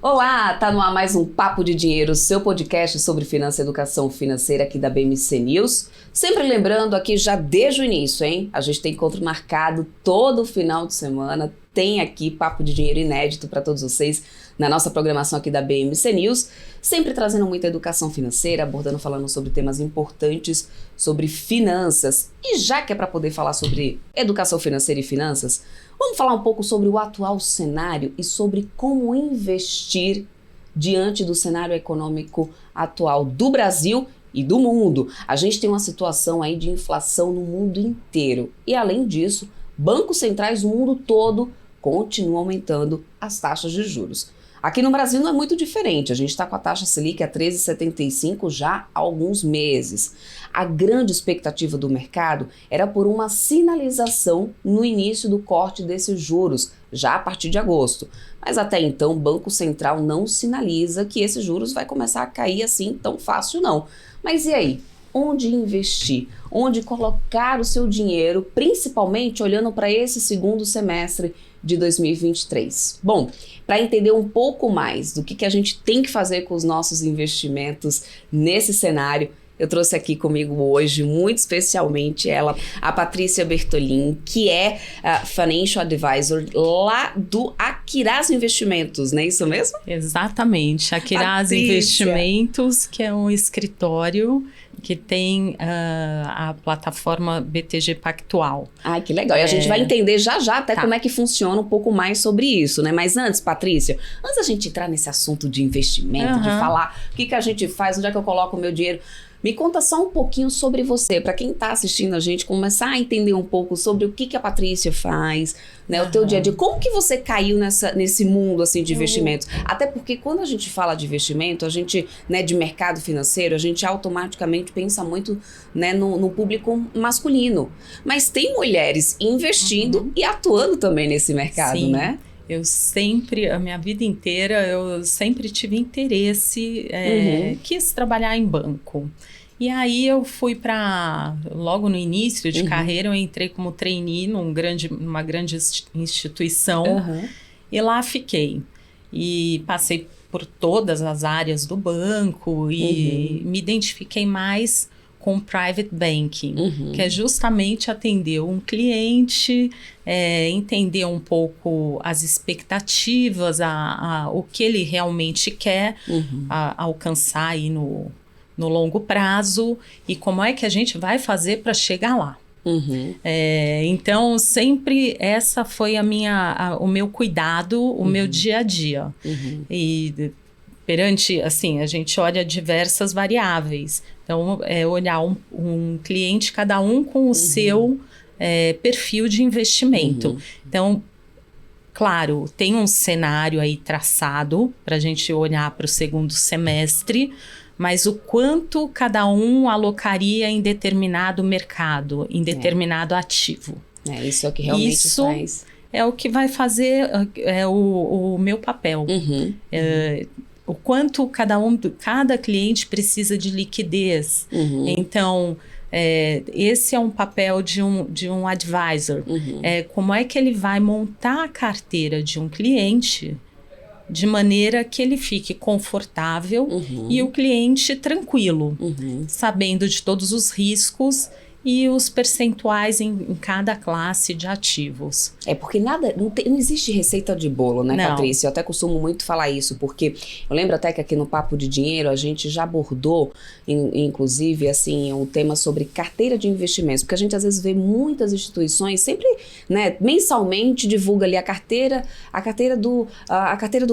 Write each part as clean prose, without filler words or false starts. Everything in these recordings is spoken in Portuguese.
Olá, tá no ar mais um Papo de Dinheiro, seu podcast sobre finança e educação financeira aqui da BMC News. Sempre lembrando aqui já desde o início, hein? A gente tem encontro marcado todo final de semana, tem aqui Papo de Dinheiro inédito para todos vocês na nossa programação aqui da BMC News, sempre trazendo muita educação financeira, abordando, falando sobre temas importantes, sobre finanças. E já que é para poder falar sobre educação financeira e finanças, vamos falar um pouco sobre o atual cenário e sobre como investir diante do cenário econômico atual do Brasil e do mundo. A gente tem uma situação aí de inflação no mundo inteiro. E além disso, bancos centrais no mundo todo continuam aumentando as taxas de juros. Aqui no Brasil não é muito diferente, a gente está com a taxa Selic a 13,75 já há alguns meses. A grande expectativa do mercado era por uma sinalização no início do corte desses juros, já a partir de agosto. Mas até então o Banco Central não sinaliza que esses juros vai começar a cair assim tão fácil não. Mas e aí? Onde investir? Onde colocar o seu dinheiro, principalmente olhando para esse segundo semestre de 2023. Bom, para entender um pouco mais do que a gente tem que fazer com os nossos investimentos nesse cenário, eu trouxe aqui comigo hoje, muito especialmente ela, a Patrícia Bertolin, que é a Financial Advisor lá do Aquiraz Investimentos, não é isso mesmo? Exatamente, Aquiraz Investimentos, que é um escritório que tem a plataforma BTG Pactual. Ai, que legal. E a gente vai entender já até como é que funciona um pouco mais sobre isso, né? Mas antes, Patrícia, antes da gente entrar nesse assunto de investimento, de falar o que a gente faz, onde é que eu coloco o meu dinheiro, me conta só um pouquinho sobre você, para quem está assistindo a gente, começar a entender um pouco sobre o que a Patrícia faz, né, o teu dia a dia. Como que você caiu nesse mundo assim, de investimentos? Até porque quando a gente fala de investimento, a gente, né, de mercado financeiro, a gente automaticamente pensa muito, né, no público masculino. Mas tem mulheres investindo e atuando também nesse mercado, Sim. né? Eu sempre, a minha vida inteira, eu sempre tive interesse, quis trabalhar em banco. E aí eu fui logo no início de carreira, eu entrei como trainee numa grande instituição e lá fiquei. E passei por todas as áreas do banco e me identifiquei mais com private banking, que é justamente atender um cliente, entender um pouco as expectativas, o que ele realmente quer alcançar aí no longo prazo e como é que a gente vai fazer para chegar lá. Então, sempre essa foi o meu cuidado, o meu dia a dia. E perante, assim, a gente olha diversas variáveis. Então, olhar um cliente, cada um com o seu perfil de investimento. Então, claro, tem um cenário aí traçado para a gente olhar para o segundo semestre, mas o quanto cada um alocaria em determinado mercado, em determinado ativo. Isso é o que realmente faz. É o que vai fazer o meu papel. O quanto cada cliente precisa de liquidez. Então, esse é um papel de um advisor. Como é que ele vai montar a carteira de um cliente de maneira que ele fique confortável e o cliente tranquilo, sabendo de todos os riscos e os percentuais em cada classe de ativos. Porque não existe receita de bolo, né, Não. Patrícia? Eu até costumo muito falar isso, porque eu lembro até que aqui no Papo de Dinheiro a gente já abordou, inclusive, assim, um tema sobre carteira de investimentos, porque a gente às vezes vê muitas instituições, sempre, né, mensalmente divulga ali a carteira do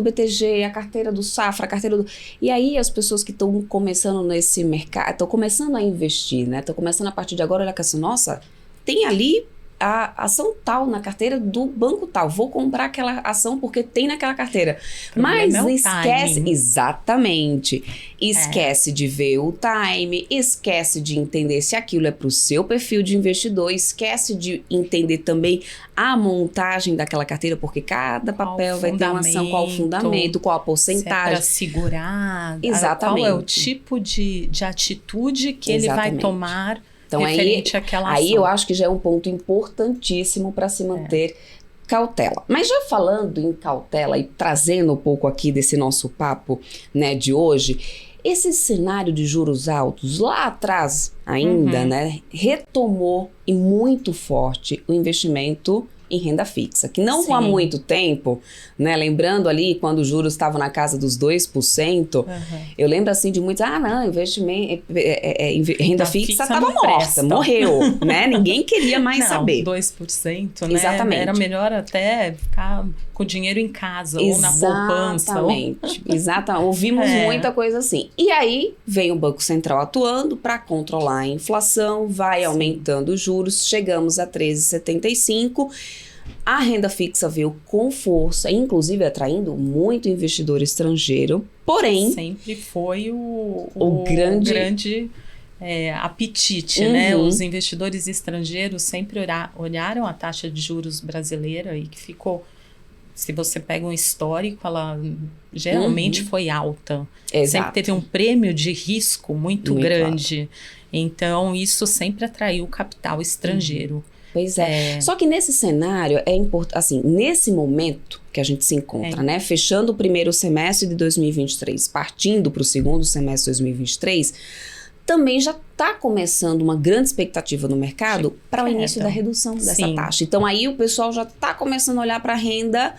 BTG, a carteira do Safra, a carteira do... E aí as pessoas que estão começando nesse mercado, estão começando a investir, né, estão começando a partir de agora, olha que assim, nossa, tem ali a ação tal na carteira do banco tal, vou comprar aquela ação porque tem naquela carteira. Mas esquece, exatamente, esquece de ver o time, esquece de entender se aquilo é para o seu perfil de investidor, esquece de entender também a montagem daquela carteira, porque cada papel vai ter uma ação, qual o fundamento, qual a porcentagem. Se é para segurar, exatamente. Qual é o tipo de atitude que ele vai tomar. Então aí eu acho que já é um ponto importantíssimo para se manter cautela. Mas já falando em cautela e trazendo um pouco aqui desse nosso papo, né, de hoje, esse cenário de juros altos lá atrás ainda, né, retomou e muito forte o investimento em renda fixa, que não há muito tempo, né, lembrando ali quando os juros estavam na casa dos 2%, eu lembro assim de muitos, não, investimento, renda fixa estava morta, morreu, né, ninguém queria mais saber. 2%, né, exatamente. Era melhor até ficar com o dinheiro em casa ou na poupança. Exatamente, ouvimos muita coisa assim. E aí vem o Banco Central atuando para controlar a inflação, vai aumentando os juros, chegamos a 13,75%. A renda fixa veio com força, inclusive atraindo muito investidor estrangeiro, porém... Sempre foi o grande apetite, né? Os investidores estrangeiros sempre olharam a taxa de juros brasileira e que ficou... Se você pega um histórico, ela geralmente foi alta. Exato. Sempre teve um prêmio de risco muito grande. Alto. Então, isso sempre atraiu capital estrangeiro. Pois é. Só que nesse cenário é importante, assim, nesse momento que a gente se encontra, né? Fechando o primeiro semestre de 2023, partindo para o segundo semestre de 2023, também já está começando uma grande expectativa no mercado para o início da redução dessa taxa. Então aí o pessoal já está começando a olhar para a renda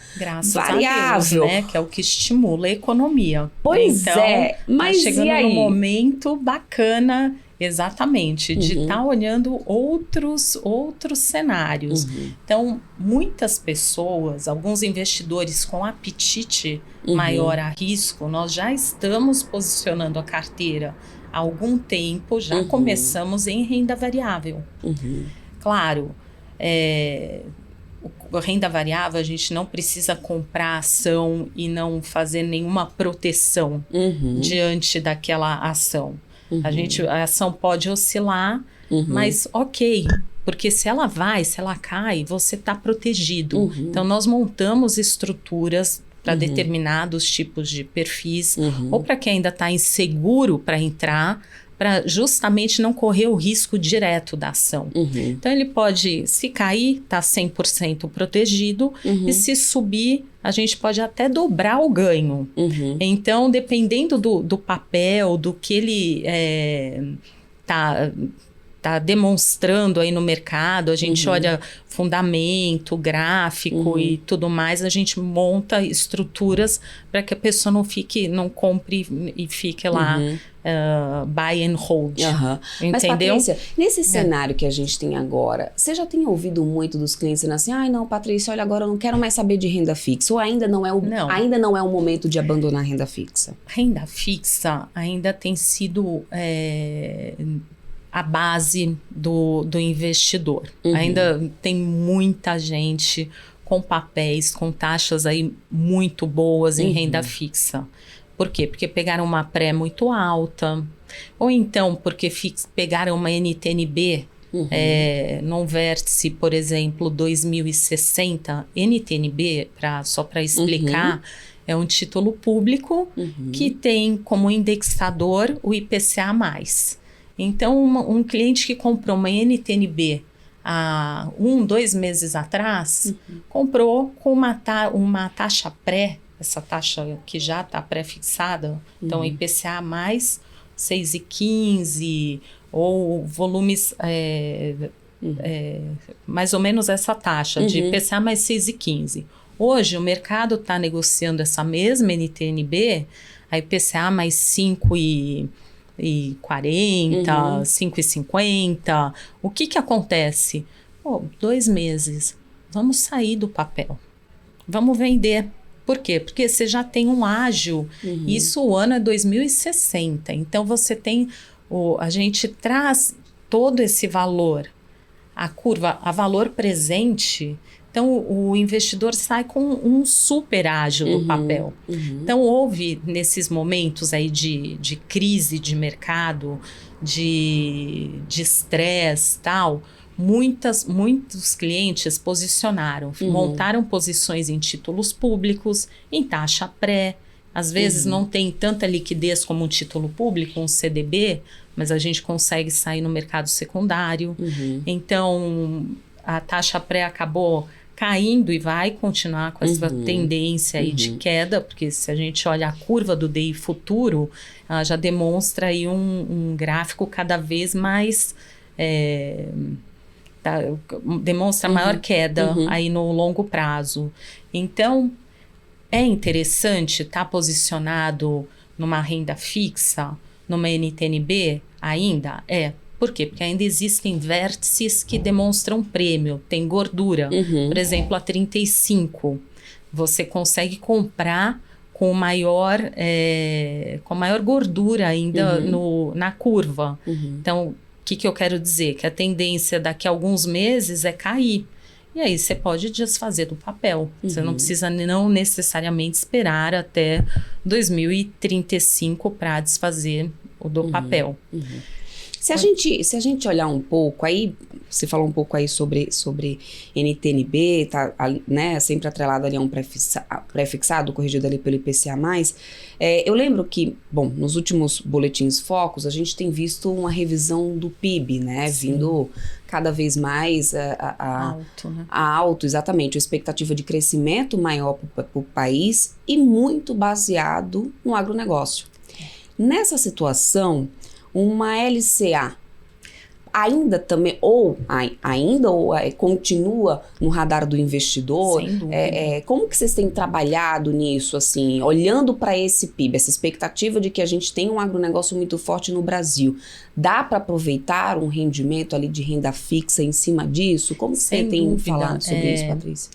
variável, a Deus, né? Que é o que estimula a economia. Pois então, mas tá chegando e aí? num momento bacana. Exatamente, de estar olhando outros cenários. Então, muitas pessoas, alguns investidores com apetite maior a risco, nós já estamos posicionando a carteira há algum tempo, já começamos em renda variável. Claro, renda variável, a gente não precisa comprar ação e não fazer nenhuma proteção diante daquela ação. A ação pode oscilar, mas ok, porque se ela cai, você está protegido. Então, nós montamos estruturas para determinados tipos de perfis, ou para quem ainda está inseguro para entrar, para justamente não correr o risco direto da ação. Então, ele pode, se cair, tá 100% protegido, e se subir, a gente pode até dobrar o ganho. Então, dependendo do papel, do que ele tá demonstrando aí no mercado, a gente olha fundamento, gráfico e tudo mais, a gente monta estruturas para que a pessoa não compre e fique lá buy and hold. Entendeu? Mas, Patrícia, nesse cenário que a gente tem agora, você já tem ouvido muito dos clientes dizendo assim, não, Patrícia, olha, agora eu não quero mais saber de renda fixa, ou ainda não é o momento de abandonar a renda fixa? Renda fixa ainda tem sido a base do investidor. Ainda tem muita gente com papéis, com taxas aí muito boas em renda fixa. Por quê? Porque pegaram uma pré muito alta, ou então porque pegaram uma NTNB, num vértice, por exemplo, 2060, NTNB, só para explicar, é um título público que tem como indexador o IPCA+. Então, um cliente que comprou uma NTNB há 2 meses atrás, comprou com uma taxa pré, essa taxa que já está pré-fixada, então IPCA mais 6,15, ou volumes, mais ou menos essa taxa de IPCA mais 6,15. Hoje, o mercado está negociando essa mesma NTNB, a IPCA mais 5,40, 5,50. O que acontece? 2 meses, vamos sair do papel, vamos vender. Por quê? Porque você já tem um ágio, isso o ano é 2060, então você tem, a gente traz todo esse valor, a curva, a valor presente. Então, o investidor sai com um super ágio do papel. Então, houve nesses momentos aí de crise de mercado, de estresse e tal, muitos clientes posicionaram, montaram posições em títulos públicos, em taxa pré. Às vezes não tem tanta liquidez como um título público, um CDB, mas a gente consegue sair no mercado secundário. Então, a taxa pré acabou caindo e vai continuar com essa tendência aí de queda, porque se a gente olha a curva do DI futuro, ela já demonstra aí um gráfico cada vez mais... demonstra maior queda aí no longo prazo. Então, é interessante estar posicionado numa renda fixa, numa NTNB ainda? Por quê? Porque ainda existem vértices que demonstram prêmio, tem gordura. Por exemplo, a 35. Você consegue comprar com maior gordura ainda na curva. Então, o que eu quero dizer? Que a tendência daqui a alguns meses é cair. E aí você pode desfazer do papel. Você não precisa não necessariamente esperar até 2035 para desfazer o do papel. Se a gente olhar um pouco, aí você falou um pouco aí sobre NTNB, tá, né, sempre atrelado ali a um pré-fixado, corrigido ali pelo IPCA+. Eu lembro que, bom, nos últimos boletins focos, a gente tem visto uma revisão do PIB, né, vindo cada vez mais alto, né? Alto, exatamente, a expectativa de crescimento maior para o país e muito baseado no agronegócio. Nessa situação, uma LCA ainda também, continua no radar do investidor? Sem dúvida. Como que vocês têm trabalhado nisso, assim, olhando para esse PIB, essa expectativa de que a gente tem um agronegócio muito forte no Brasil? Dá para aproveitar um rendimento ali de renda fixa em cima disso? Como você tem falado sobre isso, Patrícia?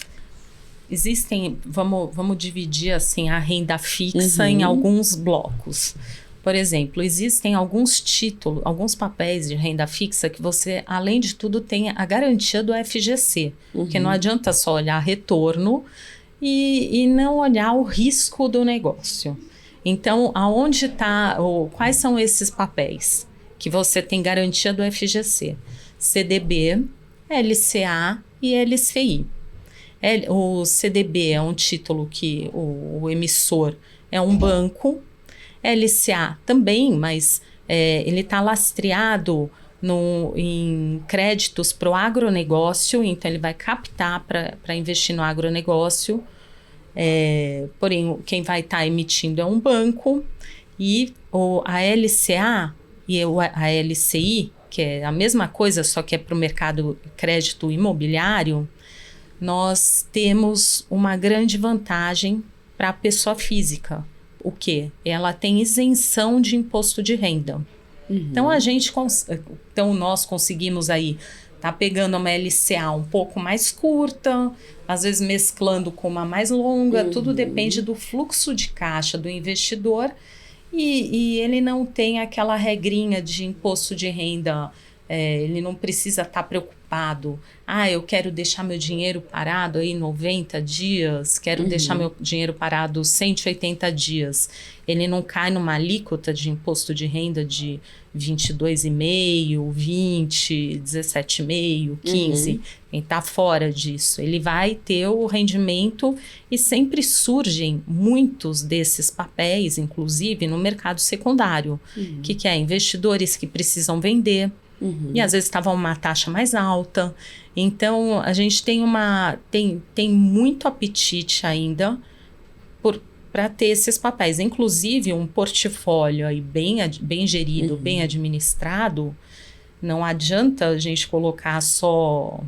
Existem, vamos dividir assim a renda fixa em alguns blocos. Por exemplo, existem alguns títulos, alguns papéis de renda fixa que você, além de tudo, tem a garantia do FGC. Porque não adianta só olhar retorno e não olhar o risco do negócio. Então, aonde está, quais são esses papéis que você tem garantia do FGC? CDB, LCA e LCI. O CDB é um título que o emissor é um banco. LCA também, mas ele está lastreado em créditos para o agronegócio, então ele vai captar para investir no agronegócio, porém quem vai estar emitindo é um banco, e a LCA e a LCI, que é a mesma coisa, só que é para o mercado crédito imobiliário, nós temos uma grande vantagem para a pessoa física. O quê? Ela tem isenção de imposto de renda. Então, nós conseguimos aí tá pegando uma LCA um pouco mais curta, às vezes mesclando com uma mais longa, tudo depende do fluxo de caixa do investidor e ele não tem aquela regrinha de imposto de renda, ele não precisa estar preocupado. Eu quero deixar meu dinheiro parado aí 90 dias, quero deixar meu dinheiro parado 180 dias. Ele não cai numa alíquota de imposto de renda de 22,5%, 20%, 17,5%, 15%. Ele está fora disso. Ele vai ter o rendimento e sempre surgem muitos desses papéis, inclusive no mercado secundário, que é investidores que precisam vender. E às vezes estava uma taxa mais alta. Então, a gente tem muito apetite ainda para ter esses papéis. Inclusive, um portfólio aí bem gerido, bem administrado, não adianta a gente colocar só...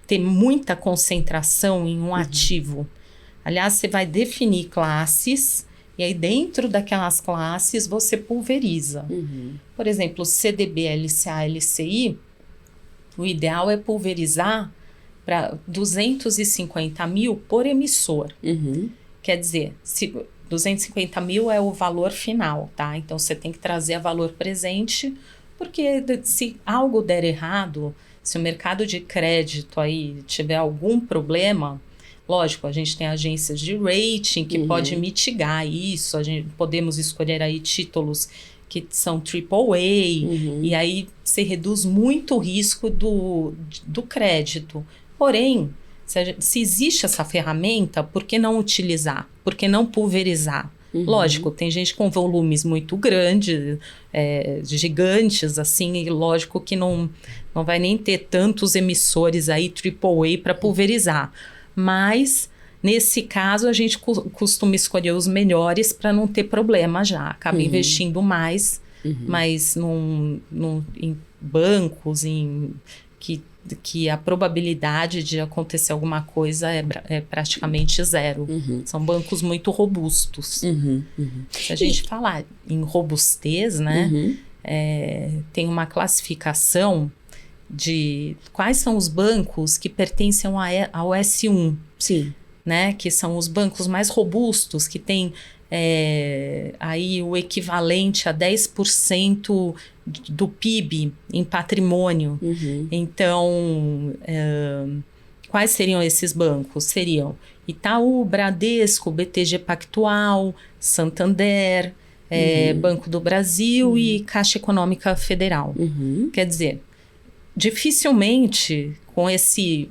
ter muita concentração em um ativo. Aliás, você vai definir classes... E aí, dentro daquelas classes, você pulveriza. Por exemplo, CDB, LCA, LCI, o ideal é pulverizar para 250 mil por emissor. Quer dizer, 250 mil é o valor final, tá? Então, você tem que trazer a valor presente, porque se algo der errado, se o mercado de crédito aí tiver algum problema... Lógico, a gente tem agências de rating que pode mitigar isso, podemos escolher aí títulos que são AAA, e aí você reduz muito o risco do crédito. Porém, se existe essa ferramenta, por que não utilizar? Por que não pulverizar? Lógico, tem gente com volumes muito grandes, gigantes, assim, e lógico que não vai nem ter tantos emissores aí AAA para pulverizar. Mas, nesse caso, a gente costuma escolher os melhores para não ter problema já. Acaba investindo mais, mas em bancos, que a probabilidade de acontecer alguma coisa é praticamente zero. São bancos muito robustos. Se a gente falar em robustez, né, tem uma classificação de quais são os bancos que pertencem ao S1. Sim. Né, que são os bancos mais robustos, que têm aí o equivalente a 10% do PIB em patrimônio. Então, quais seriam esses bancos? Seriam Itaú, Bradesco, BTG Pactual, Santander, Banco do Brasil e Caixa Econômica Federal. Quer dizer, dificilmente com esse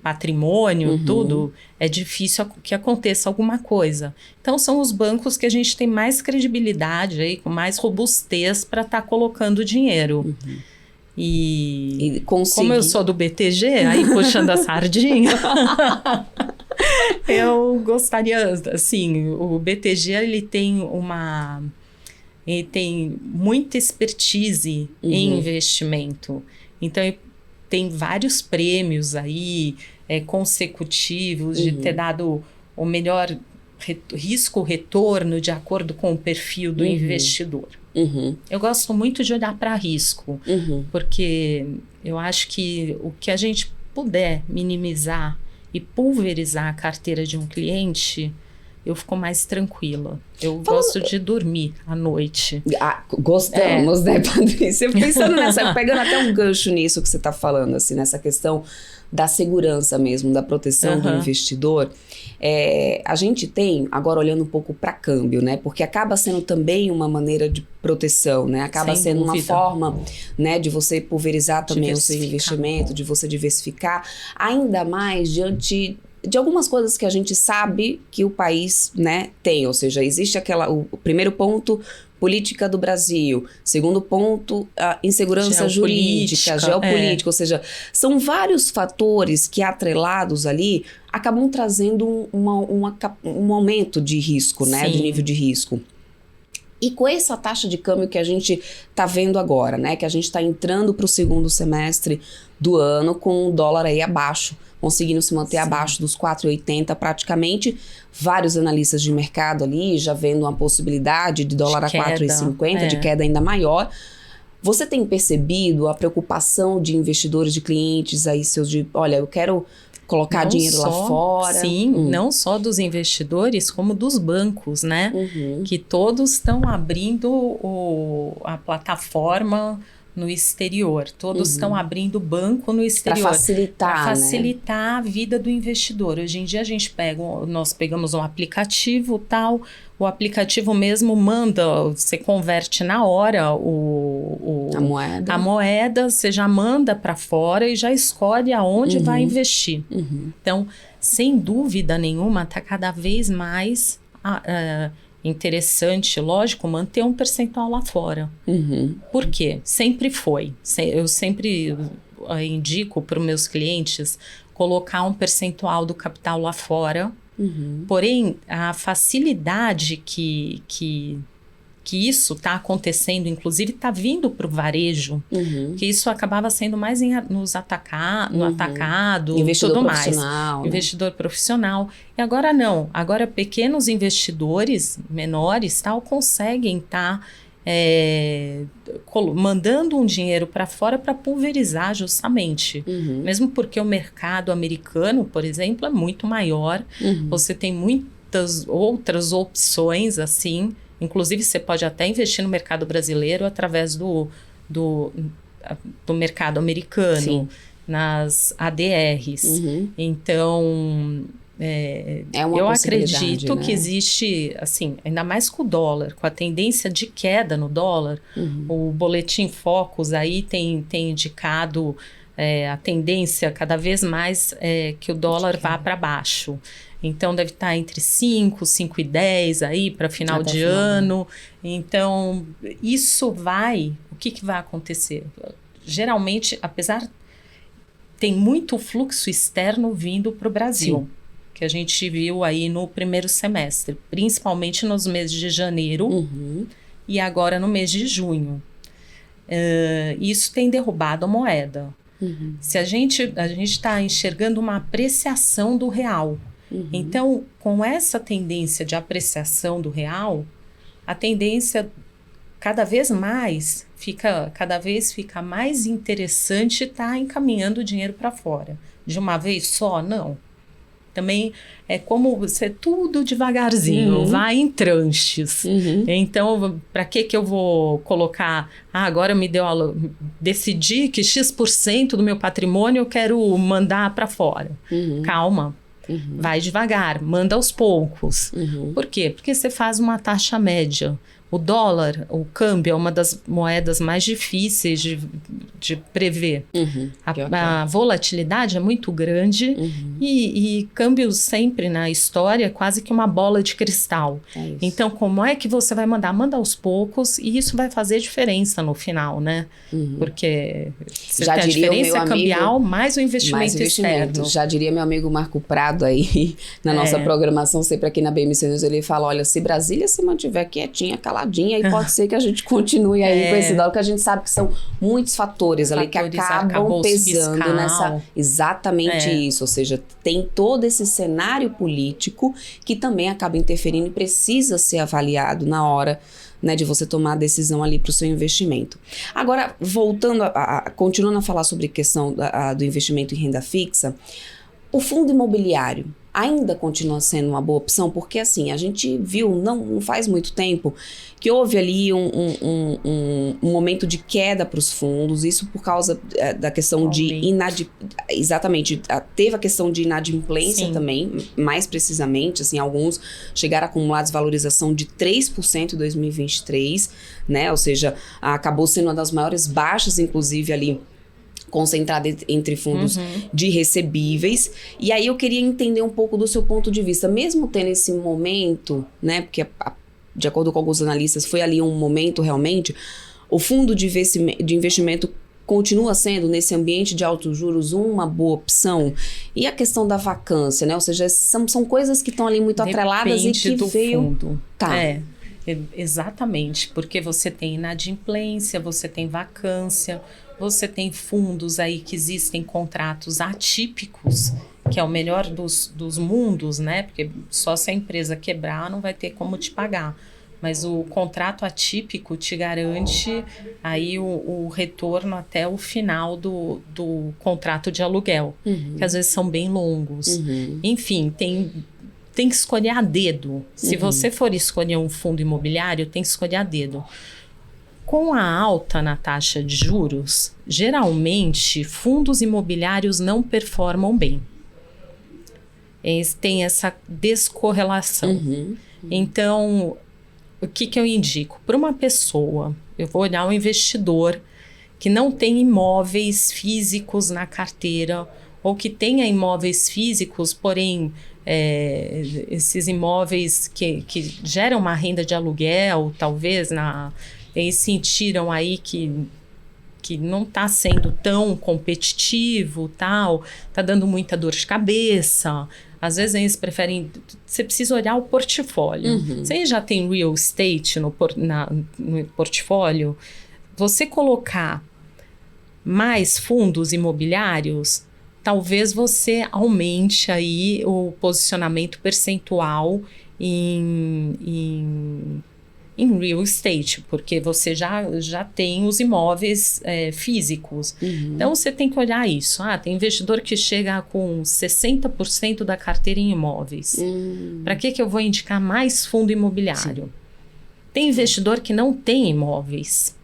patrimônio, tudo, é difícil que aconteça alguma coisa. Então, são os bancos que a gente tem mais credibilidade, aí, com mais robustez para estar colocando dinheiro. E como eu sou do BTG, aí puxando a sardinha, eu gostaria, assim, o BTG, ele tem muita expertise em investimento. Então, tem vários prêmios aí consecutivos de ter dado o melhor risco-retorno de acordo com o perfil do investidor. Eu gosto muito de olhar para risco, porque eu acho que o que a gente puder minimizar e pulverizar a carteira de um cliente, eu fico mais tranquila. Eu gosto de dormir à noite. Gostamos, né, Patrícia? Pensando pegando até um gancho nisso que você está falando, assim, nessa questão da segurança mesmo, da proteção do investidor. A gente tem, agora olhando um pouco para câmbio, né? Porque acaba sendo também uma maneira de proteção, né? Acaba sendo uma forma, né, de você pulverizar também o seu investimento, de você diversificar, ainda mais diante de algumas coisas que a gente sabe que o país, né, tem. Ou seja, existe o primeiro ponto, política do Brasil. Segundo ponto, a insegurança jurídica, geopolítica. Ou seja, são vários fatores que, atrelados ali, acabam trazendo um aumento de risco, né, de nível de risco. E com essa taxa de câmbio que a gente está vendo agora, né, que a gente está entrando para o segundo semestre do ano com o dólar aí abaixo, conseguindo se manter abaixo dos 4,80 praticamente. Vários analistas de mercado ali já vendo uma possibilidade de dólar a 4,50, de queda ainda maior. Você tem percebido a preocupação de investidores, de clientes aí seus olha, eu quero colocar dinheiro lá fora? Sim, não só dos investidores, como dos bancos, né? Que todos estão abrindo a plataforma no exterior. Todos estão abrindo banco no exterior. Para facilitar a vida do investidor. Hoje em dia nós pegamos um aplicativo tal, o aplicativo mesmo você converte na hora a moeda, você já manda para fora e já escolhe aonde vai investir. Então, sem dúvida nenhuma, está cada vez mais interessante, lógico, manter um percentual lá fora. Por quê? Sempre foi. Eu sempre indico para os meus clientes colocar um percentual do capital lá fora. Porém, a facilidade que isso está acontecendo, inclusive está vindo para o varejo, que isso acabava sendo mais no atacado, investidor tudo profissional, mais. Investidor profissional. E agora não. Agora pequenos investidores menores conseguem estar mandando um dinheiro para fora para pulverizar justamente. Mesmo porque o mercado americano, por exemplo, é muito maior. Você tem muitas outras opções assim. Inclusive, você pode até investir no mercado brasileiro através do mercado americano, nas ADRs. Então, eu acredito, né, que existe, assim, ainda mais com o dólar, com a tendência de queda no dólar, o Boletim Focus aí tem indicado a tendência cada vez mais que o dólar vá para baixo. Então, deve estar entre 5,10 aí para final de ano. Então, isso o que vai acontecer? Geralmente, tem muito fluxo externo vindo para o Brasil. Sim. Que a gente viu aí no primeiro semestre, principalmente nos meses de janeiro e agora no mês de junho. Isso tem derrubado a moeda. Se a gente está enxergando uma apreciação do real. Então, com essa tendência de apreciação do real, a tendência cada vez fica mais interessante estar encaminhando o dinheiro para fora. De uma vez só, não. Também é como você tudo devagarzinho, vai em tranches. Então, para que eu vou colocar? Agora decidi que X% do meu patrimônio eu quero mandar para fora. Calma, vai devagar, manda aos poucos. Por quê? Porque você faz uma taxa média. O dólar, o câmbio, é uma das moedas mais difíceis de prever. A volatilidade é muito grande e câmbio sempre na história é quase que uma bola de cristal. Então, como é que você vai mandar? Manda aos poucos e isso vai fazer diferença no final, né? Porque você tem a diferença cambial mais o investimento externo. Já diria meu amigo Marco Prado aí, na nossa programação, sempre aqui na BMC News, ele fala, olha, se Brasília se mantiver quietinha, caladinha, e pode ser que a gente continue aí com esse dólar, que a gente sabe que são muitos fatores ali que acabam pesando fiscal. Nessa... Exatamente isso, ou seja, tem todo esse cenário político que também acaba interferindo e precisa ser avaliado na hora, né, de você tomar a decisão ali para o seu investimento. Agora, voltando, continuando a falar sobre a questão do investimento em renda fixa, o fundo imobiliário ainda continua sendo uma boa opção, porque assim, a gente viu, não faz muito tempo, que houve ali um momento de queda para os fundos, isso por causa da questão exatamente, teve a questão de inadimplência também, mais precisamente, assim, alguns chegaram a acumular desvalorização de 3% em 2023, né, ou seja, acabou sendo uma das maiores baixas, inclusive ali, concentrada entre fundos de recebíveis. E aí eu queria entender um pouco do seu ponto de vista, mesmo tendo esse momento, né, porque de acordo com alguns analistas foi ali um momento realmente, o fundo de investimento continua sendo, nesse ambiente de altos juros, uma boa opção? E a questão da vacância, né, ou seja, são coisas que estão ali muito atreladas e que do veio... Fundo. Exatamente, porque você tem inadimplência, você tem vacância, você tem fundos aí que existem contratos atípicos, que é o melhor dos mundos, né? Porque só se a empresa quebrar não vai ter como te pagar. Mas o contrato atípico te garante aí o retorno até o final do contrato de aluguel, que às vezes são bem longos. Enfim, tem que escolher a dedo. Se você for escolher um fundo imobiliário, tem que escolher a dedo. Com a alta na taxa de juros, geralmente fundos imobiliários não performam bem. Eles têm essa descorrelação. Então, o que eu indico? Para uma pessoa, eu vou olhar um investidor que não tem imóveis físicos na carteira, ou que tenha imóveis físicos, porém... esses imóveis que geram uma renda de aluguel, talvez eles sentiram aí que não está sendo tão competitivo, tal, está dando muita dor de cabeça. Às vezes eles preferem... Você precisa olhar o portfólio. Você já tem real estate no portfólio? Você colocar mais fundos imobiliários, talvez você aumente aí o posicionamento percentual em real estate, porque você já tem os imóveis físicos. Então, você tem que olhar isso. Tem investidor que chega com 60% da carteira em imóveis. Para que eu vou indicar mais fundo imobiliário? Sim. Tem investidor que não tem imóveis.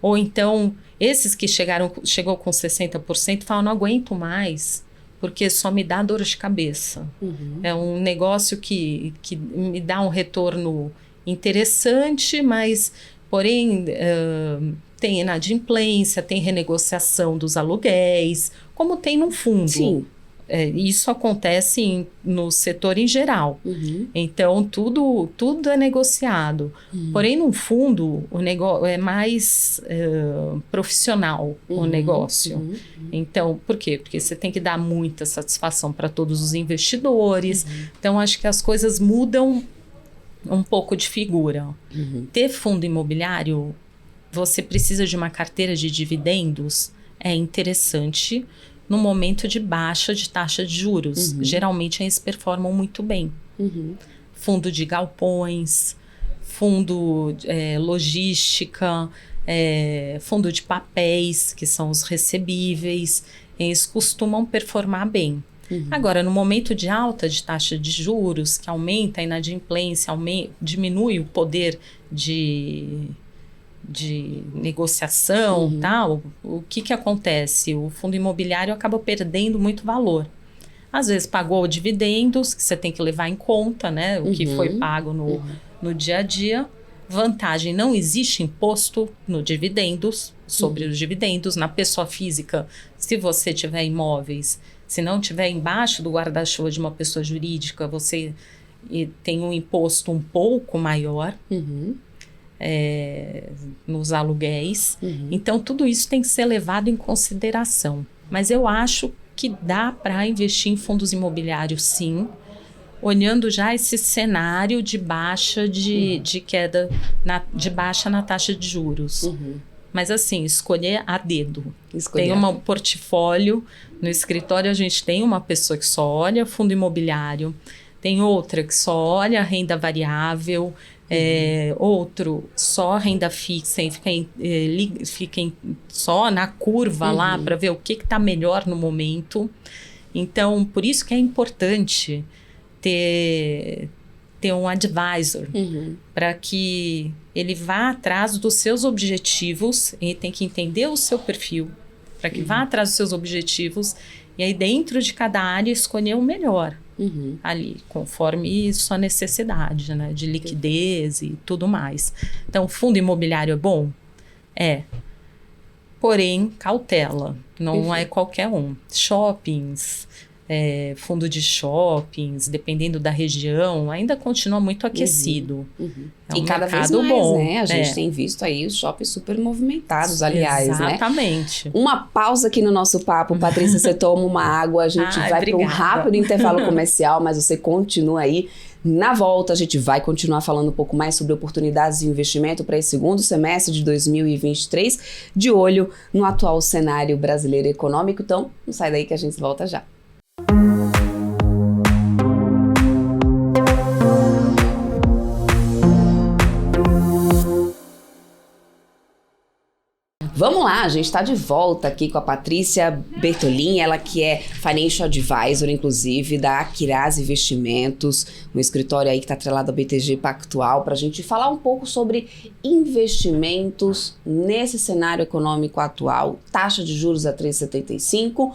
Ou então, esses que chegou com 60% falam, não aguento mais, porque só me dá dor de cabeça. É um negócio que me dá um retorno interessante, mas, porém, tem inadimplência, tem renegociação dos aluguéis, como tem num fundo. Sim. Isso acontece no setor em geral. Então, tudo é negociado. Porém, no fundo, o negócio é mais profissional, o negócio. Então, por quê? Porque você tem que dar muita satisfação para todos os investidores. Então, acho que as coisas mudam um pouco de figura. Ter fundo imobiliário, você precisa de uma carteira de dividendos, é interessante no momento de baixa de taxa de juros. Geralmente eles performam muito bem. Fundo de galpões, fundo logística, fundo de papéis, que são os recebíveis, eles costumam performar bem. Agora, no momento de alta de taxa de juros, que aumenta a inadimplência, diminui o poder de negociação, tal, o que acontece? O fundo imobiliário acaba perdendo muito valor. Às vezes pagou dividendos, que você tem que levar em conta, né? O que foi pago no dia a dia. Vantagem, não existe imposto no dividendos, sobre os dividendos. Na pessoa física, se você tiver imóveis, se não tiver embaixo do guarda-chuva de uma pessoa jurídica, você tem um imposto um pouco maior. Nos aluguéis. Então, tudo isso tem que ser levado em consideração. Mas eu acho que dá para investir em fundos imobiliários, sim, olhando já esse cenário de baixa, de queda, de baixa na taxa de juros. Mas assim, escolher a dedo. Tem um portfólio, no escritório a gente tem uma pessoa que só olha fundo imobiliário, tem outra que só olha renda variável, outro só renda fixa e fica só na curva lá para ver o que está melhor no momento. Então, por isso que é importante ter um advisor para que ele vá atrás dos seus objetivos. Ele tem que entender o seu perfil para que vá atrás dos seus objetivos e aí dentro de cada área escolher o melhor. Ali, conforme sua necessidade, né, de liquidez e tudo mais. Então, fundo imobiliário é bom? Porém, cautela, não é qualquer um. Shoppings, fundo de shoppings, dependendo da região, ainda continua muito aquecido. É um e cada vez mais, bom, né? A gente tem visto aí os shoppings super movimentados, aliás, Exatamente. Né? Uma pausa aqui no nosso papo. Patrícia, você toma uma água, a gente vai para um rápido intervalo comercial, mas você continua aí. Na volta, a gente vai continuar falando um pouco mais sobre oportunidades de investimento para esse segundo semestre de 2023, de olho no atual cenário brasileiro econômico. Então, não sai daí que a gente volta já. Vamos lá, a gente está de volta aqui com a Patrícia Bertolin, ela que é Financial Advisor, inclusive, da Aquiraz Investimentos, um escritório aí que está atrelado ao BTG Pactual, para a gente falar um pouco sobre investimentos nesse cenário econômico atual, taxa de juros a 3,75%,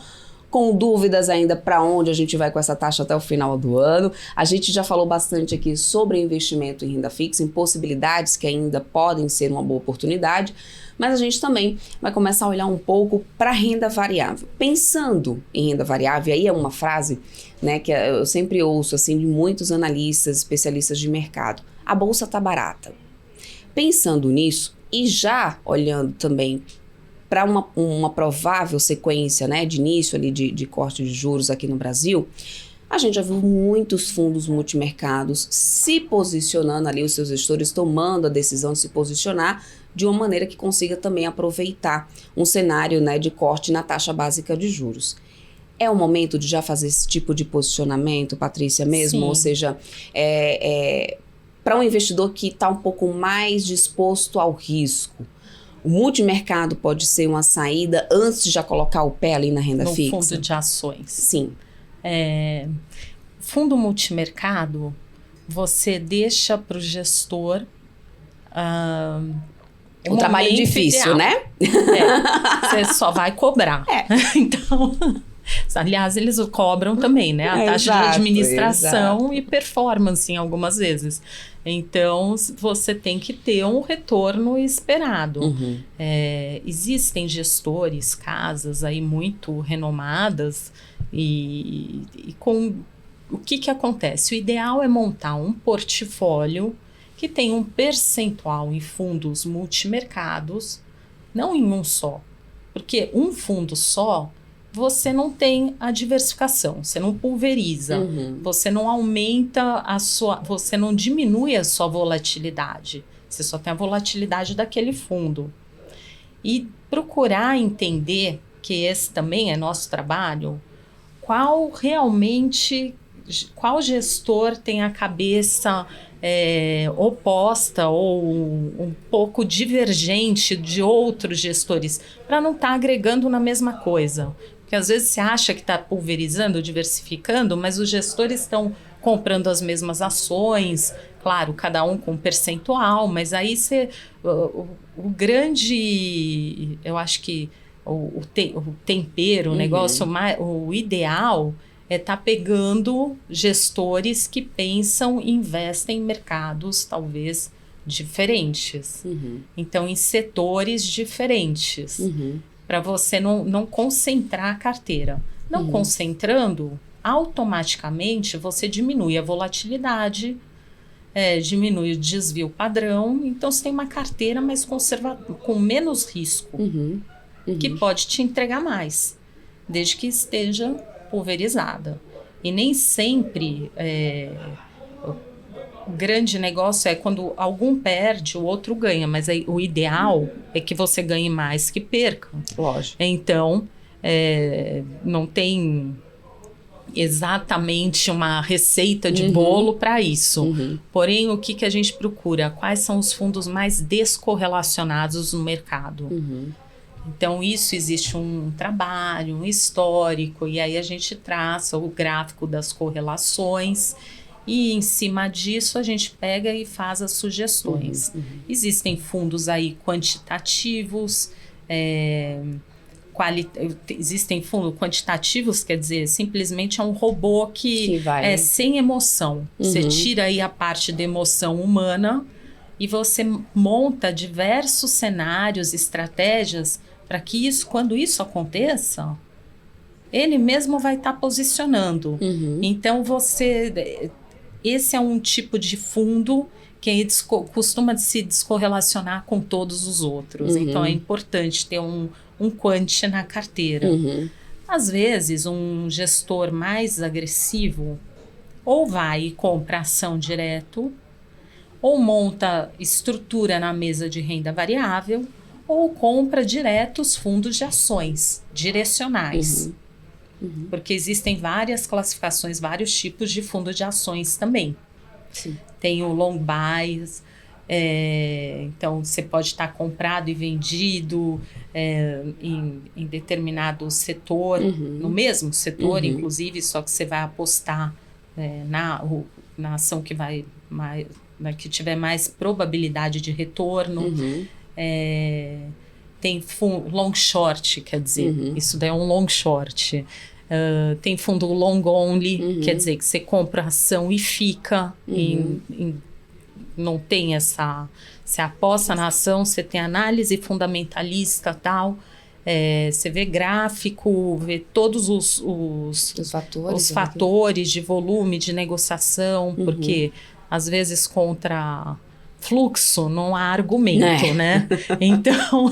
com dúvidas ainda para onde a gente vai com essa taxa até o final do ano. A gente já falou bastante aqui sobre investimento em renda fixa, em possibilidades que ainda podem ser uma boa oportunidade, mas a gente também vai começar a olhar um pouco para renda variável. Pensando em renda variável, aí é uma frase, né, que eu sempre ouço assim, de muitos analistas, especialistas de mercado. A bolsa está barata. Pensando nisso e já olhando também para uma provável sequência, né, de início ali de corte de juros aqui no Brasil, a gente já viu muitos fundos multimercados se posicionando ali, os seus gestores tomando a decisão de se posicionar de uma maneira que consiga também aproveitar um cenário, né, de corte na taxa básica de juros. É o momento de já fazer esse tipo de posicionamento, Patrícia, mesmo? Sim. Ou seja, para um investidor que está um pouco mais disposto ao risco, o multimercado pode ser uma saída antes de já colocar o pé ali na renda fixa? No fundo de ações. Sim. Fundo multimercado, você deixa para o gestor o trabalho difícil, ideal, né? Você só vai cobrar. Então, aliás, eles cobram também, né? A taxa de administração e performance em algumas vezes. Então, você tem que ter um retorno esperado. Existem gestores, casas aí muito renomadas E com o que acontece? O ideal é montar um portfólio que tem um percentual em fundos multimercados, não em um só. Porque um fundo só, você não tem a diversificação, você não pulveriza, você não aumenta você não diminui a sua volatilidade, você só tem a volatilidade daquele fundo. E procurar entender, que esse também é nosso trabalho, qual gestor tem a cabeça oposta ou um pouco divergente de outros gestores, para não estar agregando na mesma coisa. Porque às vezes você acha que está pulverizando, diversificando, mas os gestores estão comprando as mesmas ações, claro, cada um com percentual, mas aí o grande, eu acho que o tempero, o negócio, o ideal é estar pegando gestores que pensam e investem em mercados talvez diferentes. Então, em setores diferentes, para você não concentrar a carteira. Não concentrando, automaticamente você diminui a volatilidade, diminui o desvio padrão, então você tem uma carteira mais com menos risco, que pode te entregar mais, desde que esteja pulverizada. E nem sempre o grande negócio é quando algum perde, o outro ganha, mas aí, o ideal é que você ganhe mais que perca. Lógico. Então, não tem exatamente uma receita de bolo para isso. Porém, o que a gente procura? Quais são os fundos mais descorrelacionados no mercado? Então, existe um trabalho, um histórico, e aí a gente traça o gráfico das correlações e, em cima disso, a gente pega e faz as sugestões. Existem fundos aí quantitativos, existem fundos quantitativos, quer dizer, simplesmente é um robô que é sem emoção. Você tira aí a parte da emoção humana e você monta diversos cenários, estratégias, para que quando isso aconteça, ele mesmo vai estar posicionando. Então, esse é um tipo de fundo que costuma se descorrelacionar com todos os outros. Então, é importante ter um quant na carteira. Às vezes, um gestor mais agressivo ou vai e compra ação direto, ou monta estrutura na mesa de renda variável, ou compra direto os fundos de ações direcionais. Porque existem várias classificações, vários tipos de fundos de ações também. Tem o long bias, então você pode estar comprado e vendido em determinado setor, no mesmo setor, inclusive, só que você vai apostar na ação que que tiver mais probabilidade de retorno. Tem long short, quer dizer, isso daí é um long short. Tem fundo long only, quer dizer que você compra a ação e fica, não tem você aposta na ação, você tem análise fundamentalista e tal, você vê gráfico, vê todos os fatores de volume, de negociação, porque às vezes contra fluxo não há argumento, né? Então,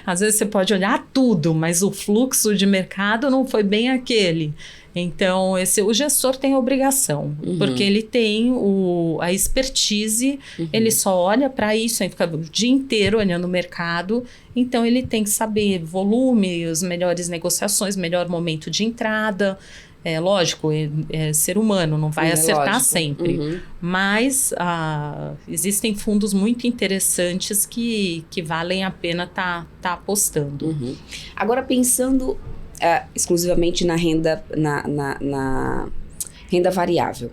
às vezes você pode olhar tudo, mas o fluxo de mercado não foi bem aquele. Então, o gestor tem a obrigação, porque ele tem a expertise, ele só olha para isso, ele fica o dia inteiro olhando o mercado, então ele tem que saber volume, as melhores negociações, melhor momento de entrada. Lógico, é ser humano, não vai acertar sempre. Mas existem fundos muito interessantes que valem a pena tá apostando. Agora, pensando exclusivamente na renda, na renda variável.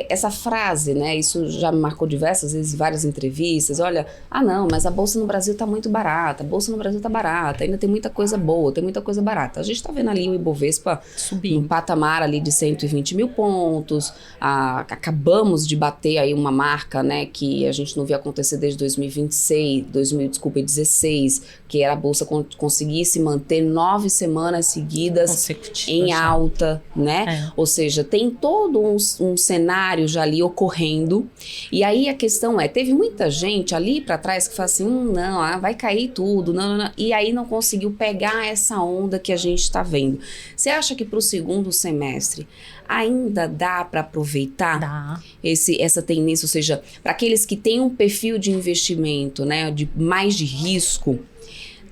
Essa frase, né, isso já me marcou diversas vezes, várias entrevistas, olha, não, mas a Bolsa no Brasil está muito barata, a Bolsa no Brasil está barata, ainda tem muita coisa boa, tem muita coisa barata. A gente está vendo ali o Ibovespa subindo, um patamar ali de 120 mil pontos, acabamos de bater aí uma marca, né, que a gente não via acontecer desde 2016, que era a Bolsa conseguir se manter 9 semanas seguidas em alta, né? Ou seja, tem todo um cenário já ali ocorrendo. E aí a questão teve muita gente ali para trás que fala assim, não, vai cair tudo, não. E aí não conseguiu pegar essa onda que a gente está vendo. Você acha que para o segundo semestre ainda dá para aproveitar essa tendência? Ou seja, para aqueles que têm um perfil de investimento, né, mais de risco,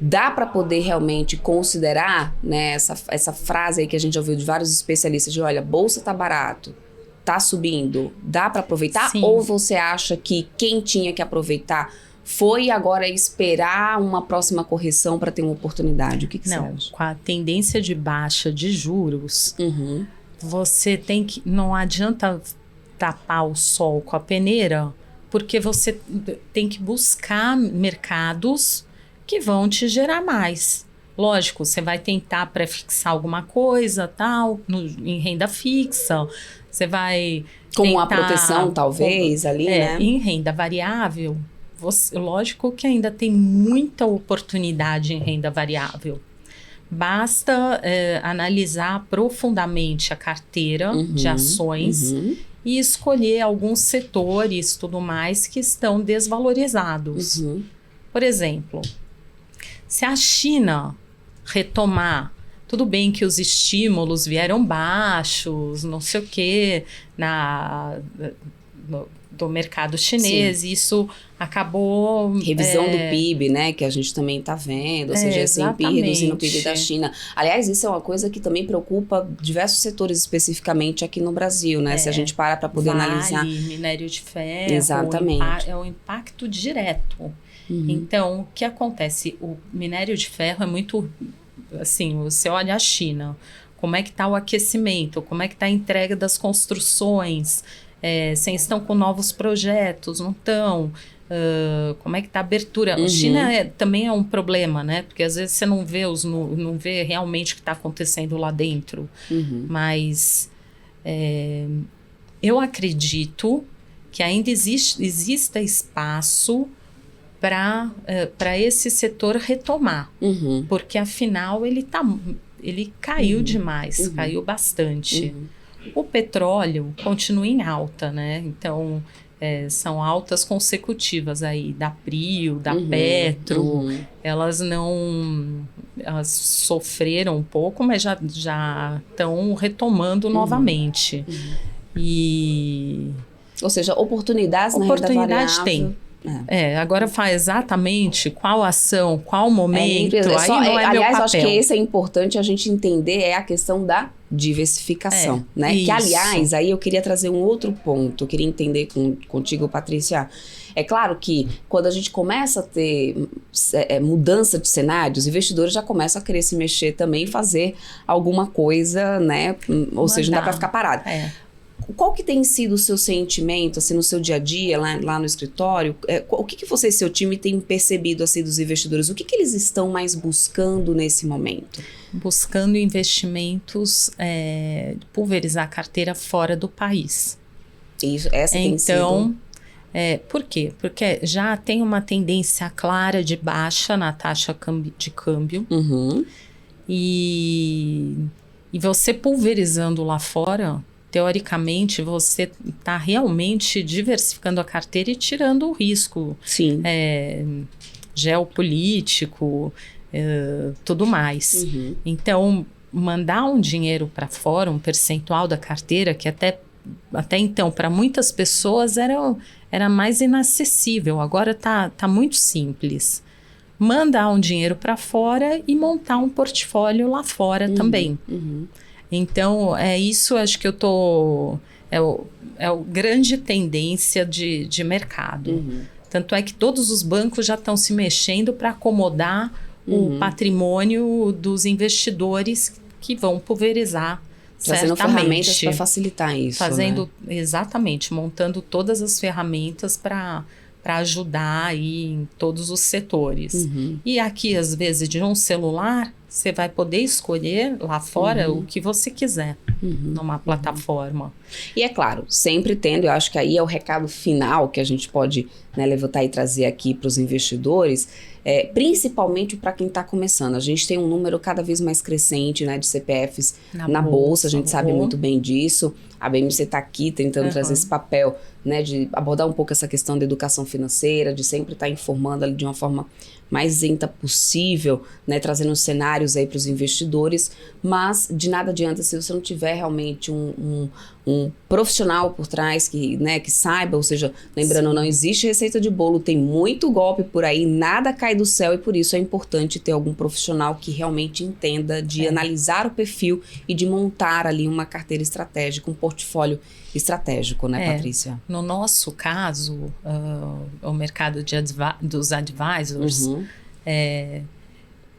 dá para poder realmente considerar, né, essa frase aí que a gente já ouviu de vários especialistas de, olha, bolsa tá barato, tá subindo, dá para aproveitar? Sim. Ou você acha que quem tinha que aproveitar foi agora esperar uma próxima correção para ter uma oportunidade? O que você acha? Com a tendência de baixa de juros, você tem que... Não adianta tapar o sol com a peneira, porque você tem que buscar mercados que vão te gerar mais. Lógico, você vai tentar prefixar alguma coisa, tal, em renda fixa, você vai como uma proteção, talvez, ali, né? Em renda variável, lógico que ainda tem muita oportunidade em renda variável. Basta analisar profundamente a carteira de ações e escolher alguns setores, tudo mais, que estão desvalorizados. Por exemplo, se a China retomar, tudo bem que os estímulos vieram baixos, não sei o quê, do mercado chinês, isso acabou... Revisão do PIB, né, que a gente também está vendo, ou seja, S&P reduzindo o PIB da China. Aliás, isso é uma coisa que também preocupa diversos setores especificamente aqui no Brasil, né, se a gente para poder analisar. Minério de ferro, exatamente. É o impacto direto. Então, o que acontece? O minério de ferro é muito... Assim, você olha a China, como é que está o aquecimento, como é que está a entrega das construções, se estão com novos projetos, não estão, como é que está a abertura. A China também é um problema, né? Porque às vezes você não vê realmente o que está acontecendo lá dentro. Mas eu acredito que ainda exista espaço para esse setor retomar, porque afinal ele caiu demais, caiu bastante. O petróleo continua em alta, né? Então são altas consecutivas aí da Prio, da Petro, elas sofreram um pouco, mas já estão retomando novamente. Ou seja, oportunidades na renda variável. Tem. Agora faz exatamente qual ação, qual momento, aí não é aliás, meu papel. Acho que esse é importante a gente entender, a questão da diversificação, né? Isso. Que, aliás, aí eu queria trazer um outro ponto, eu queria entender contigo, Patrícia. É claro que quando a gente começa a ter mudança de cenários, os investidores já começam a querer se mexer também, fazer alguma coisa, né? Ou seja, não dá para ficar parado. Qual que tem sido o seu sentimento, assim, no seu dia a dia, lá no escritório? O que você e seu time têm percebido, assim, dos investidores? O que eles estão mais buscando nesse momento? Buscando investimentos, pulverizar a carteira fora do país. Isso, essa tem sido... Por quê? Porque já tem uma tendência clara de baixa na taxa de câmbio. E você pulverizando lá fora... Teoricamente, você está realmente diversificando a carteira e tirando o risco geopolítico, tudo mais. Então, mandar um dinheiro para fora, um percentual da carteira, que até então, para muitas pessoas, era mais inacessível. Agora está muito simples. Mandar um dinheiro para fora e montar um portfólio lá fora também. Então, isso acho que eu tô... É o grande tendência de mercado. Tanto é que todos os bancos já estão se mexendo para acomodar o patrimônio dos investidores que vão pulverizar Trazendo ferramentas para facilitar isso, fazendo, né? Exatamente, montando todas as ferramentas para ajudar aí em todos os setores. E aqui, às vezes, de um celular, você vai poder escolher lá fora o que você quiser numa plataforma. E é claro, sempre tendo, eu acho que aí é o recado final que a gente pode, né, levantar e trazer aqui para os investidores, principalmente para quem está começando. A gente tem um número cada vez mais crescente, né, de CPFs na bolsa, a gente sabe muito bem disso. A BMC está aqui tentando trazer esse papel, né, de abordar um pouco essa questão da educação financeira, de sempre estar informando ali de uma forma mais isenta possível, né, trazendo cenários aí para os investidores, mas de nada adianta se você não tiver realmente um profissional por trás que, né, que saiba, ou seja, lembrando, não existe receita de bolo, tem muito golpe por aí, nada cai do céu e por isso é importante ter algum profissional que realmente entenda de analisar o perfil e de montar ali uma carteira estratégica, um portfólio estratégico, né, Patrícia? No nosso caso, o mercado dos advisors,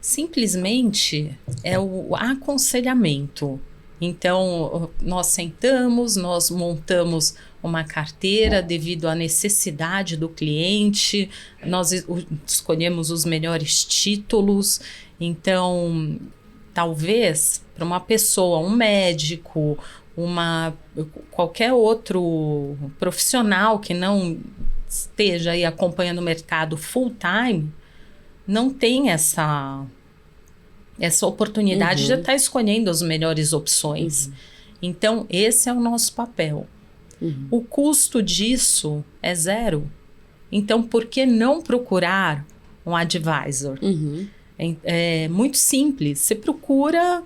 simplesmente é o aconselhamento. Então, nós sentamos, nós montamos uma carteira devido à necessidade do cliente, nós escolhemos os melhores títulos. Então, talvez para uma pessoa, um médico, qualquer outro profissional que não esteja aí acompanhando o mercado full time, não tem essa oportunidade de estar escolhendo as melhores opções. Então, esse é o nosso papel. O custo disso é zero. Então, por que não procurar um advisor? É muito simples. Você procura,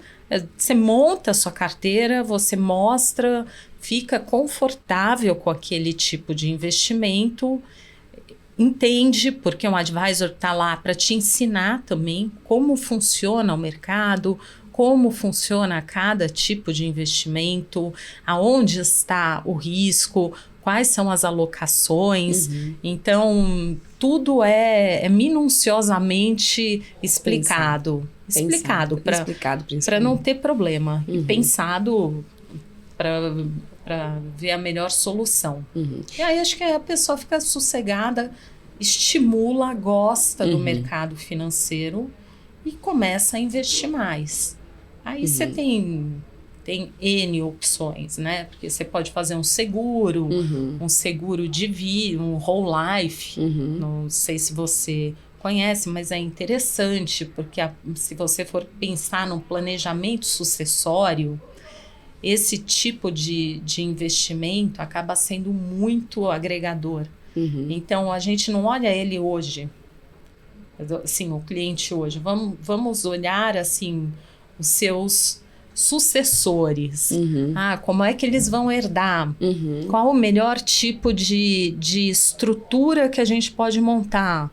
você monta a sua carteira, você mostra, fica confortável com aquele tipo de investimento, entende, porque um advisor está lá para te ensinar também como funciona o mercado, como funciona cada tipo de investimento, aonde está o risco, quais são as alocações. Então, tudo é minuciosamente explicado. Explicado para não ter problema. E pensado para ver a melhor solução. E aí acho que a pessoa fica sossegada, estimula, gosta do mercado financeiro e começa a investir mais. Aí você tem N opções, né? Porque você pode fazer um seguro de vida, um whole life. Não sei se você conhece, mas é interessante, porque se você for pensar num planejamento sucessório, esse tipo de investimento acaba sendo muito agregador. Então, a gente não olha ele hoje, assim, o cliente hoje. Vamos olhar, assim, os seus sucessores. Como é que eles vão herdar? Qual o melhor tipo de estrutura que a gente pode montar?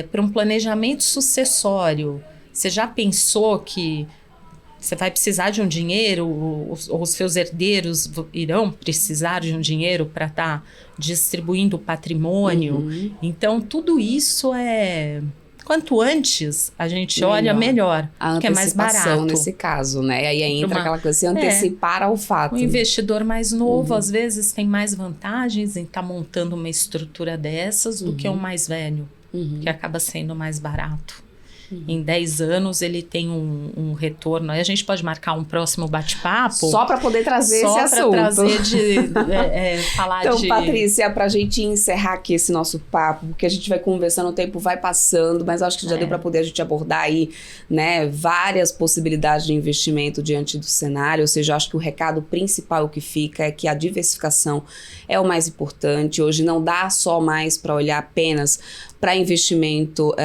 Para um planejamento sucessório, você já pensou que você vai precisar de um dinheiro, os seus herdeiros irão precisar de um dinheiro para estar distribuindo o patrimônio? Então, tudo isso quanto antes a gente olha, melhor, porque é mais barato. Nesse caso, né? Aí entra aquela coisa, se antecipar ao fato. O investidor mais novo, às vezes, tem mais vantagens em estar montando uma estrutura dessas do que um mais velho, que acaba sendo mais barato. Em 10 anos ele tem um retorno. Aí a gente pode marcar um próximo bate-papo. Só para poder trazer esse assunto. Só para trazer falar então, Patrícia, para a gente encerrar aqui esse nosso papo, porque a gente vai conversando, o tempo vai passando, mas acho que já deu para poder a gente abordar aí, né, várias possibilidades de investimento diante do cenário. Ou seja, acho que o recado principal que fica é que a diversificação é o mais importante. Hoje não dá só mais para olhar apenas para investimento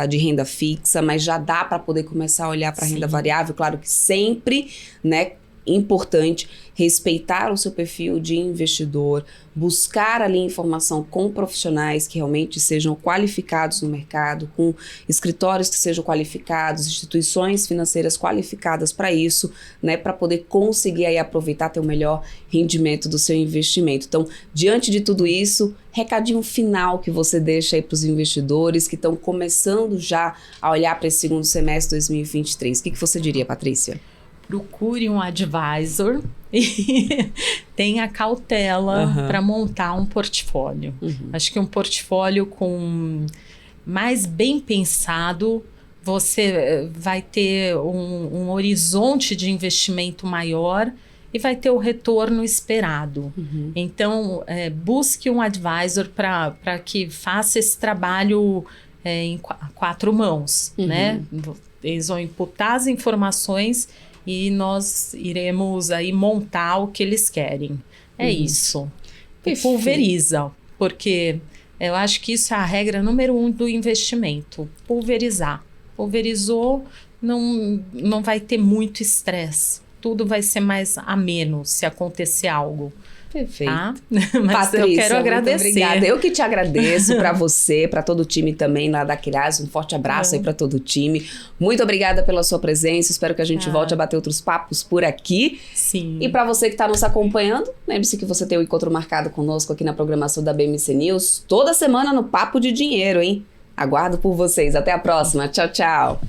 de renda fixa, mas já dá para poder começar a olhar para renda variável. Claro que sempre, né, importante respeitar o seu perfil de investidor, buscar ali informação com profissionais que realmente sejam qualificados no mercado, com escritórios que sejam qualificados, instituições financeiras qualificadas para isso, né, para poder conseguir aí aproveitar, ter o melhor rendimento do seu investimento. Então, diante de tudo isso, recadinho final que você deixa aí para os investidores que estão começando já a olhar para esse segundo semestre de 2023. O que você diria, Patrícia? procure um advisor e tenha cautela para montar um portfólio. Acho que um portfólio mais bem pensado, você vai ter um horizonte de investimento maior e vai ter o retorno esperado. Então, busque um advisor para que faça esse trabalho em 4 mãos, né? Eles vão imputar as informações e nós iremos aí montar o que eles querem. É isso. E pulveriza, porque eu acho que isso é a regra número 1 do investimento. Pulverizar. Pulverizou, não vai ter muito estresse. Tudo vai ser mais ameno se acontecer algo. Perfeito. Tá? Mas Patrícia, eu quero agradecer. Obrigada. Eu que te agradeço, para você, para todo o time também lá da Quiraz. Um forte abraço aí para todo o time. Muito obrigada pela sua presença. Espero que a gente volte a bater outros papos por aqui. Sim. E para você que está nos acompanhando, lembre-se que você tem um encontro marcado conosco aqui na programação da BMC News toda semana no Papo de Dinheiro, hein? Aguardo por vocês. Até a próxima. Tchau, tchau.